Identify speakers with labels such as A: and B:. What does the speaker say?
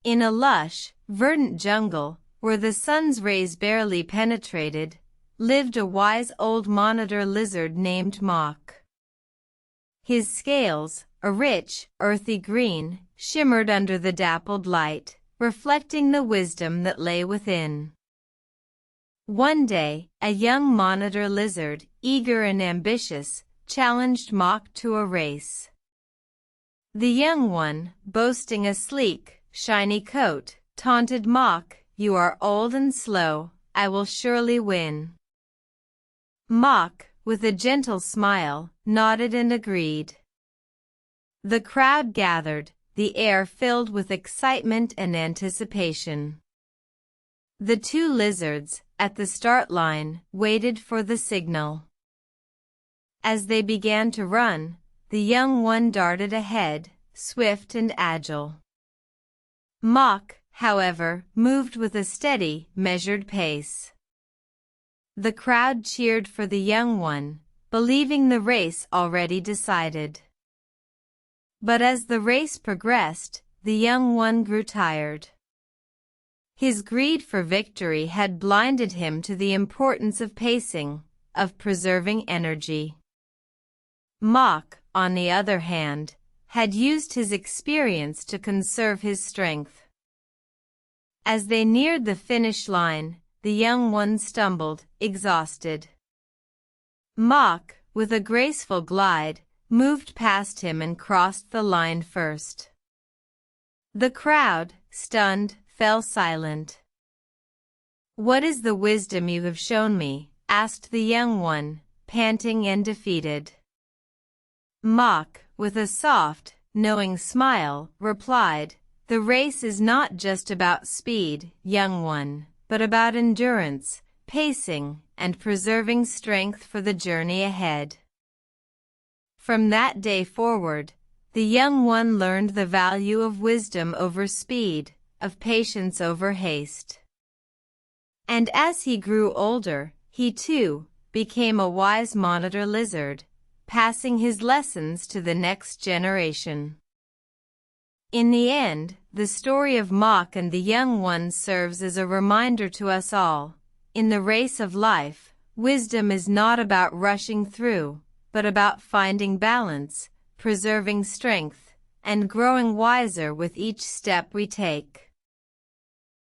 A: In a lush, verdant jungle, where the sun's rays barely penetrated, lived a wise old monitor lizard named Mock. His scales, a rich, earthy green, shimmered under the dappled light, reflecting the wisdom that lay within. One day, a young monitor lizard, eager and ambitious, challenged Mock to a race. The young one, boasting a sleek, shiny coat, taunted Mock, "You are old and slow, I will surely win." Mock, with a gentle smile, nodded and agreed. The crowd gathered, the air filled with excitement and anticipation. The two lizards, at the start line, waited for the signal. As they began to run, the young one darted ahead, swift and agile. Mock, however, moved with a steady, measured pace. The crowd cheered for the young one, believing the race already decided. But as the race progressed, the young one grew tired. His greed for victory had blinded him to the importance of pacing, of preserving energy. Mock, on the other hand, had used his experience to conserve his strength. As they neared the finish line, the young one stumbled, exhausted. Mock, with a graceful glide, moved past him and crossed the line first. The crowd, stunned, fell silent. "What is the wisdom you have shown me?" asked the young one, panting and defeated. Mock, with a soft, knowing smile, replied, "The race is not just about speed, young one, but about endurance, pacing, and preserving strength for the journey ahead." From that day forward, the young one learned the value of wisdom over speed, of patience over haste. And as he grew older, he too became a wise monitor lizard, passing his lessons to the next generation. In the end, the story of Mock and the young one serves as a reminder to us all. In the race of life, wisdom is not about rushing through, but about finding balance, preserving strength, and growing wiser with each step we take.